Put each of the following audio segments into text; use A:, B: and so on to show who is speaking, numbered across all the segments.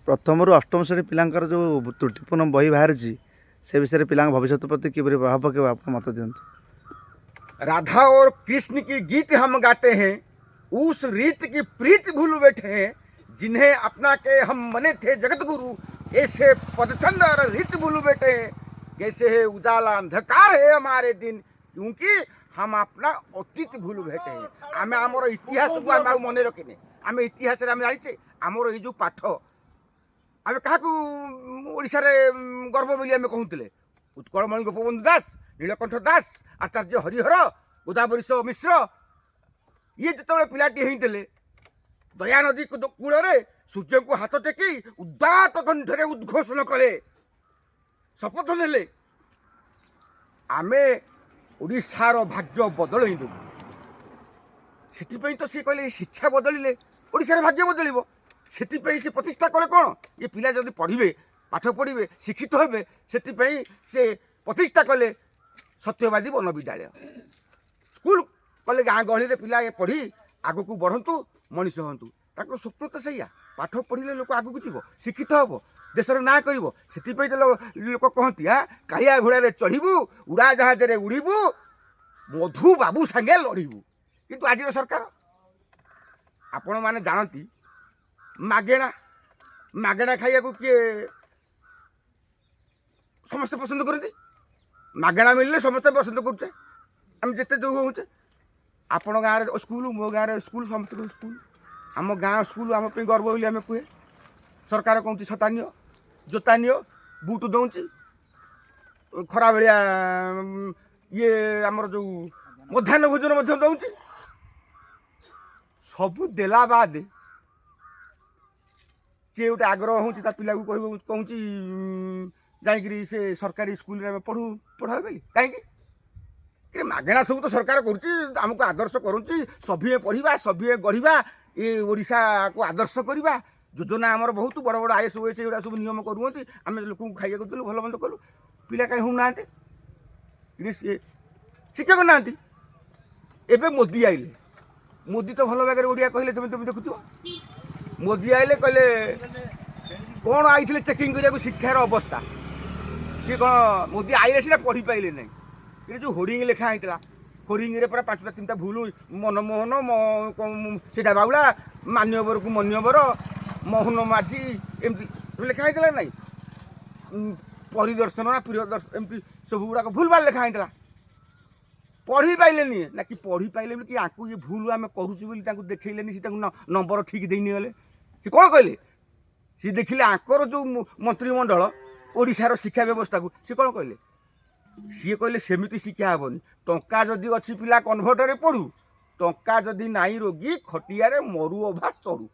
A: प्रथम रु अष्टम श्रेणी पिलांकर जो त्रुटिपूर्ण बही बाहर से विषय पिला भविष्य प्रति किपरि प्रभाव पकेगा आप मत दिखाते।
B: राधा और कृष्ण की गीत हम गाते हैं, उस रीत की प्रीत भूल बैठे हैं, जिन्हें अपना के हम मने थे जगत गुरु, ऐसे पदचंद और रीत भूल बैठे हैं। कैसे है उजाला अंधकार है हमारे दिन, क्योंकि हम अपना अतीत भूल बैठे हैं। आम आमर इतिहास को आम मन रखिने, आम इतिहास आम जाचे आमर ये पाठ आम क्या ओडार गर्व बोली आम कहते उत्कलमणि गोपबंधु दास, नीलकंठ दास, आचार्य हरिहर, गोदावरीश मिश्र ये जिते पिलाटी होते दया नदी कूल सूर्य को हाथ टेकी उदात कंठरे उद्घोषण कले, शपथ नेले आमे ओडिशार भाग्य बदल से तो सी कहले शिक्षा बदलिले ओडिशार भाग्य बदल से प्रतिष्ठा कले कौन ये पिला जब पढ़े पाठ पढ़े शिक्षित हे से प्रतिष्ठा कले सत्यवादी वन विद्यालय स्कूल कले गाँ गहली पिला पढ़ी आग को बढ़ंतु मनीष हूँ स्वप्न तो सैया पाठ पढ़े लोक आग को जीव शिक्षित हम देशर ना कर लोक कहती हाँ कालिया घोड़े चढ़ू उड़ा जहाज उड़ू मधु बाबू सागे लड़ू किंतु आज सरकार आपण मैंने जानती मागेणा मागेणा खाइया किए समस्ते पसंद करती मागेणा मिलने समस्ते पसंद करुचे आम जिते जो होचे आपण गाँव स्कूल मो गाँव स्कूल समस्त स्कूल आम गाँ स्कूल आम गर्व बोली आम कहे सरकार कहती छता नियो जोता नियो बुट दौर खरा बेलिया ये आमर जो मध्याह्न भोजन दौर सबू देला बाद किए गोटे आग्रह हो पिला को कहूँ जाकि से सरकारी स्कूल पढ़ू पढ़ा बोली कहीं मागेणा सब तो सरकार करमको आदर्श करुँच सभी पढ़ा सभी गढ़ा ये ओडिशा को आदर्श करवा योजना आमर बहुत बड़ बड़ आईएस ओएस एगुड़ा सब नियम करुँच आम लोक खाइया करूँ भल मंद कलु पिला कहीं हूँ ना शिक्षक ना एवं मोदी आइले मोदी तो भल भाग ओडिया कहले तुम तुम देखुव मोदी आइले कहले कौन आई चेकिंग करिया शिक्षार अवस्था सी कौन मोदी आइले सीना पढ़ी पाइले ना ये जो होर्डिंग लिखा होता होर्डिंग पूरा 5टा 3टा भूल मनमोहन सीधा बाउला मान्यवर को मन्यवर मोहन माझी एमती लिखा होता ना परिदर्शन ना प्रियदर्शन एमती सब गुड़ाक भूल भाल लिखा होता पढ़ी पाइले ना कि पढ़ी पाइले कि आपको ये भूल आम करूँ देखले सी नंबर ठीक देनी गले सी कौन कहले सी देखिले आंकर जो मंत्रिमंडल ओडिशार शिक्षा व्यवस्था को सी कौन कहले सी कहले सेमती शिक्षा हेनी टंका जदि अच्छी पिला कन्भर्टर पढ़ू टंका जदि नाई रोगी खटिया मरु अभा चढ़ू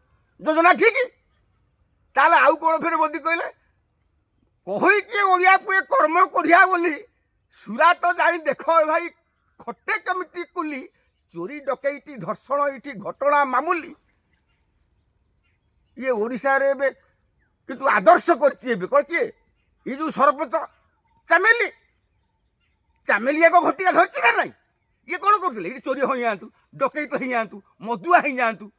B: योजना ठीक ताले आउ कौन फेर मोदी कहले कहीकि ओडिया को कर्म करिया बोली सुराट जाई देख भाई खटे कमिटी कुली चोरी डकैती धर्षण ये घटना मामूली ये ओडिशा रे किंतु आदर्श कर ये जो सरपंच चामेली चामेली एक घटिया धरती ना नहीं ये कौन करते ये चोरी हो जातु डकैत हो जातु मदुआ हो जातु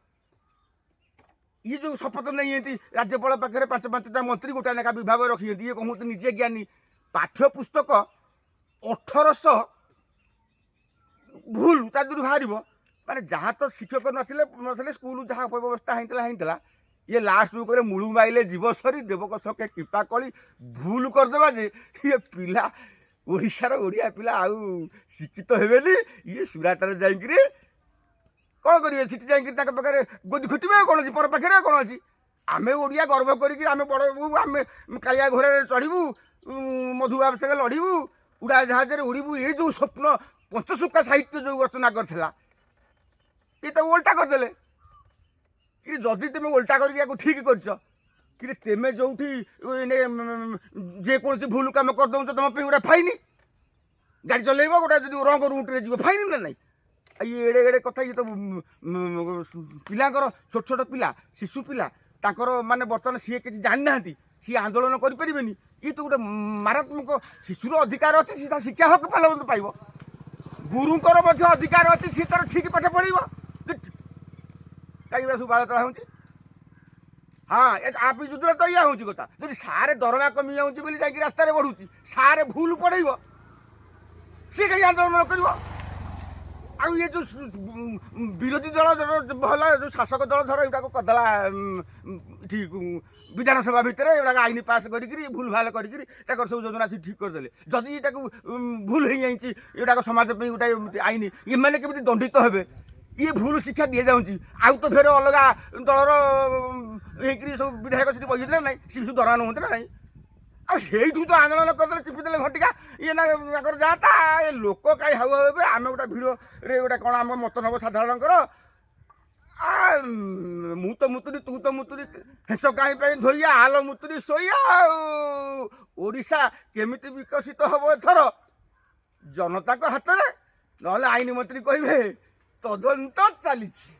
B: ये जो शपथ नहीं राज्यपाल पाखे 5-5टा मंत्री गोटा लेखा विभाग रखी ये कहते निजे ज्ञानी पाठ्य पुस्तक 1800 भूल तादूर बाहर माने जहाँ तो शिक्षक नथिले स्कूल जहाँ व्यवस्था होता ये लास्ट को कहले मूलू माइले जीव सरी देवक सके कृपा कली भूल करदेवा जे ये पिला ओडिशार ओडिया पिला आउ शिक्षित हेबेली ये सुराटार जाइकरी कौन करेंगे सीटी जाकर गोदी खुटे कौन अच्छी पर पाखे कौन अच्छी आम ओडिया गर्व करें बड़ आम कालिया घोड़े चढ़ू मधुबाब से लड़ू उड़ा जहाज उड़ू ये जो स्वप्न पंचसुक्का साहित्य जो रचना करथिला ये तो उल्टा करदेले कि जदि तुम उल्टा कर ठीक कर तेमे जो जेकोसी भूल कम कर दौ तुम पे गोटे फाइन गाड़ी चलेब गोटे जो रंग रूट्रे जी फाइन ना ना ये एड़े एड़े कथा ये तो पिलांकर छोट छोट पिला शिशु पिला तांकर माने बर्तमान सी कि जानी ना सी आंदोलन करें ये तो गोटे मारात्मक शिशुर अधिकार अच्छे सी शिक्षा हक पाइब गुरुंकर अधिकार अच्छे सी तार ठीक पाठ पढ़ कहीं सब बाल तला हो हाँ आप जुदुरा तो या हूँ कथा जब सारे दरमा कमी जाऊँगी बोली जाकि रास्तार बढ़ुची सारे भूल पड़ेब सी कहीं आंदोलन कर ଆଉ ଇଏ ଯେଉଁ ବିରୋଧୀ ଦଳ ଭଲ ଯେଉଁ ଶାସକ ଦଳ ଧର ଏଗୁଡ଼ାକ କରିଦେଲା ଏଠି ବିଧାନସଭା ଭିତରେ ଏଗୁଡ଼ାକ ଆଇନ ପାସ୍ କରିକିରି ଭୁଲ ଭାଲ କରିକିରି ତାଙ୍କର ସବୁ ଯୋଜନା ସେ ଠିକ୍ କରିଦେଲେ ଯଦି ଏଟାକୁ ଭୁଲ ହେଇଯାଇଛି ଏଗୁଡ଼ାକ ସମାଜ ପାଇଁ ଗୋଟେ ଆଇନ ଏମାନେ କେମିତି ଦଣ୍ଡିତ ହେବେ ଇଏ ଭୁଲ ଶିକ୍ଷା ଦିଆଯାଉଛି ଆଉ ତ ଫେର ଅଲଗା ଦଳର ହେଇକିରି ସବୁ ବିଧାୟକ ସେଠି ବସିଥିଲେ ନା ନାହିଁ ସେ ସବୁ ଦରମା ନୁହନ୍ତି ନା ନାହିଁ ଆଉ ସେଇଠୁ ତ ଆନ୍ଦୋଳନ କରିଦେଲେ ଚିପିଦେଲେ ଘଟିକା ଇଏ ନା ତାଙ୍କର ଯାଆଟା ଏ ଲୋକ କାହିଁ ହାଉ ହେବେ ଆମେ ଗୋଟେ ଭିଡ଼ିଓରେ ଗୋଟେ କ'ଣ ଆମ ମତ ନେବ ସାଧାରଣଙ୍କର ମୁଁ ତ ମୁତୁରି ତୁ ତ ମୁତୁରି ହେସ କାହିଁ ପାଇଁ ଧୋଇଆ ଆଲ ମୁତୁରି ଶୋଇଆ ଆଉ ଓଡ଼ିଶା କେମିତି ବିକଶିତ ହେବ ଏଥର ଜନତାଙ୍କ ହାତରେ ନହେଲେ ଆଇନ ମନ୍ତ୍ରୀ କହିବେ ତଦନ୍ତ ଚାଲିଛି।